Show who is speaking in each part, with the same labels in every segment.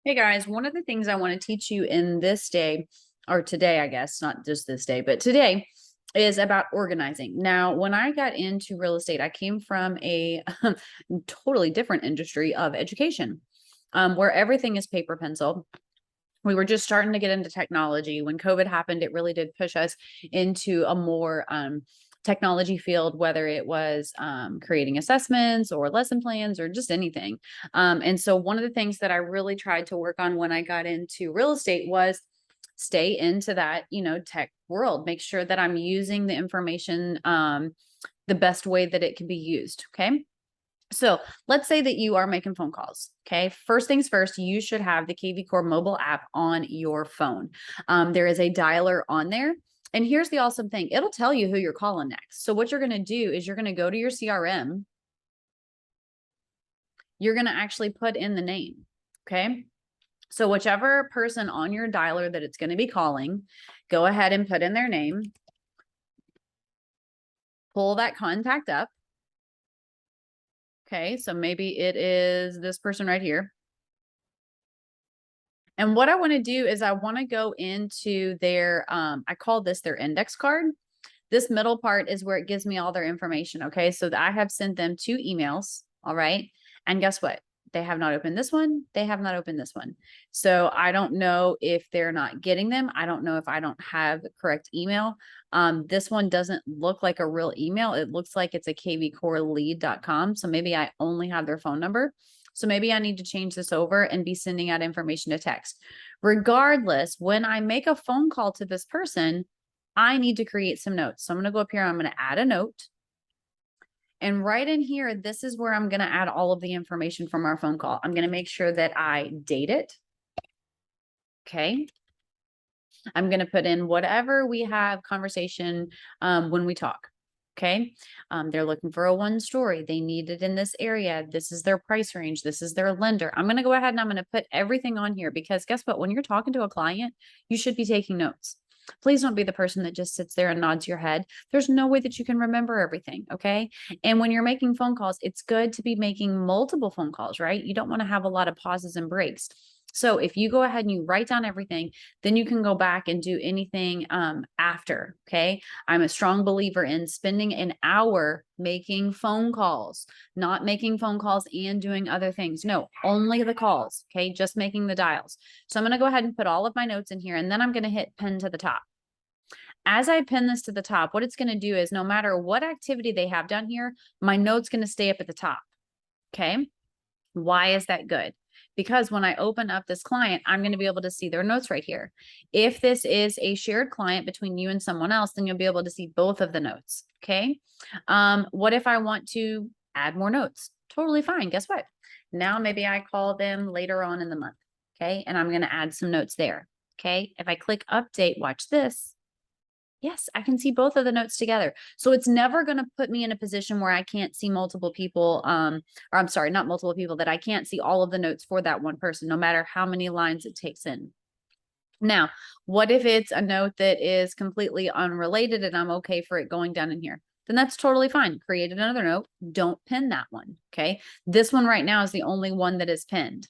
Speaker 1: Hey guys, one of the things I want to teach you in this day, or today, I guess, not just this day, but today is about organizing. Now, when I got into real estate, I came from a totally different industry of education, where everything is paper pencil. We were just starting to get into technology. When COVID happened, it really did push us into a more technology field, whether it was creating assessments or lesson plans or just anything. And so, one of the things that I really tried to work on when I got into real estate was stay into that, tech world, make sure that I'm using the information the best way that it can be used. Okay. So let's say that you are making phone calls. Okay. First things first, you should have the kvCORE mobile app on your phone. There is a dialer on there. And here's the awesome thing, it'll tell you who you're calling next. So what you're going to do is you're going to go to your CRM. You're going to actually put in the name. Okay. So whichever person on your dialer that it's going to be calling, go ahead and put in their name. Pull that contact up. Okay, so maybe it is this person right here. And what I want to do is I want to go into their, I call this their index card. This middle part is where it gives me all their information. Okay, so I have sent them 2 emails. All right. And guess what? They have not opened this one. They have not opened this one. So I don't know if they're not getting them. I don't know if I don't have the correct email. This one doesn't look like a real email. It looks like it's a kvcorelead.com. So maybe I only have their phone number. So maybe I need to change this over and be sending out information to text. Regardless, when I make a phone call to this person, I need to create some notes. So I'm going to go up here. I'm going to add a note. And right in here, this is where I'm going to add all of the information from our phone call. I'm going to make sure that I date it. Okay. I'm going to put in whatever we have conversation when we talk. Okay. They're looking for a 1-story. They need it in this area. This is their price range. This is their lender. I'm going to go ahead and I'm going to put everything on here because guess what? When you're talking to a client, you should be taking notes. Please don't be the person that just sits there and nods your head. There's no way that you can remember everything. Okay. And when you're making phone calls, it's good to be making multiple phone calls, right? You don't want to have a lot of pauses and breaks. So if you go ahead and you write down everything, then you can go back and do anything after. Okay. I'm a strong believer in spending an hour making phone calls, not making phone calls and doing other things. No, only the calls. Okay. Just making the dials. So I'm going to go ahead and put all of my notes in here and then I'm going to hit pin to the top. As I pin this to the top, what it's going to do is no matter what activity they have done here, my note's going to stay up at the top. Okay. Why is that good? Because when I open up this client, I'm going to be able to see their notes right here. If this is a shared client between you and someone else, then you'll be able to see both of the notes. Okay. What if I want to add more notes? Totally fine. Guess what? Now maybe I call them later on in the month. Okay. And I'm going to add some notes there. Okay. If I click update, watch this. Yes, I can see both of the notes together. So it's never going to put me in a position where I can't see multiple people, or I'm sorry, not multiple people, that I can't see all of the notes for that one person, no matter how many lines it takes in. Now, what if it's a note that is completely unrelated and I'm okay for it going down in here? Then that's totally fine. Create another note. Don't pin that one. Okay. This one right now is the only one that is pinned.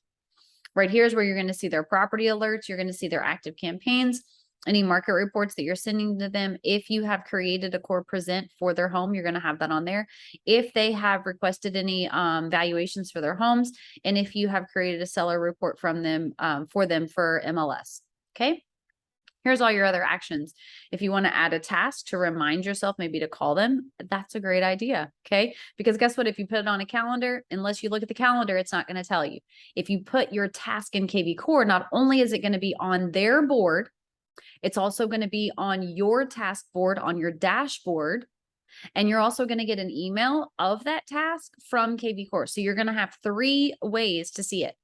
Speaker 1: Right here is where you're going to see their property alerts. You're going to see their active campaigns, any market reports that you're sending to them. If you have created a core present for their home, you're going to have that on there. If they have requested any valuations for their homes, and if you have created a seller report from them for MLS. Okay. Here's all your other actions. If you want to add a task to remind yourself maybe to call them, that's a great idea. Okay. Because guess what? If you put it on a calendar, unless you look at the calendar, it's not going to tell you. If you put your task in kvCORE, not only is it going to be on their board, it's also going to be on your task board, on your dashboard. And you're also going to get an email of that task from kvCORE. So you're going to have 3 ways to see it.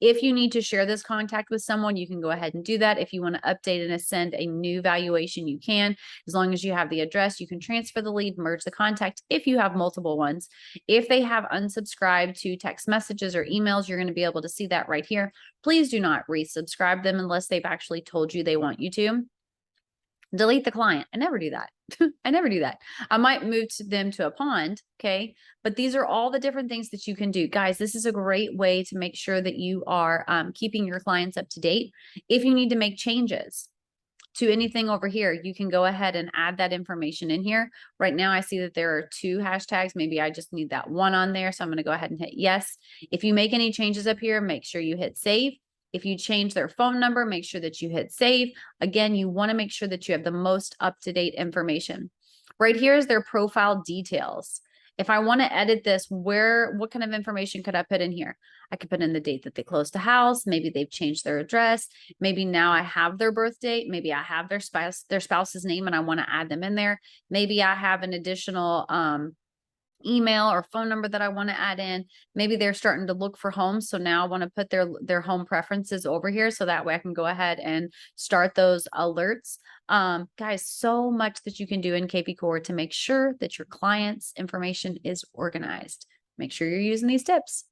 Speaker 1: If you need to share this contact with someone, you can go ahead and do that. If you want to update and send a new valuation, you can. As long as you have the address, you can transfer the lead, merge the contact if you have multiple ones. If they have unsubscribed to text messages or emails, you're going to be able to see that right here. Please do not resubscribe them unless they've actually told you they want you to. delete the client. I never do that. I never do that. I might move them to a pond. Okay. But these are all the different things that you can do. Guys, this is a great way to make sure that you are keeping your clients up to date. If you need to make changes to anything over here, you can go ahead and add that information in here. Right now, I see that there are 2 hashtags. Maybe I just need that one on there. So I'm going to go ahead and hit yes. If you make any changes up here, make sure you hit save. If you change their phone number, make sure that you hit save. Again, you want to make sure that you have the most up-to-date information. Right here is their profile details. If I want to edit this, what kind of information could I put in here? I could put in the date that they closed the house. Maybe they've changed their address. Maybe now I have their birth date. Maybe I have their spouse's name and I want to add them in there. Maybe I have an additional email or phone number that I want to add in. Maybe they're starting to look for homes. So now I want to put their home preferences over here. So that way I can go ahead and start those alerts. Guys, so much that you can do in kvCORE to make sure that your client's information is organized. Make sure you're using these tips.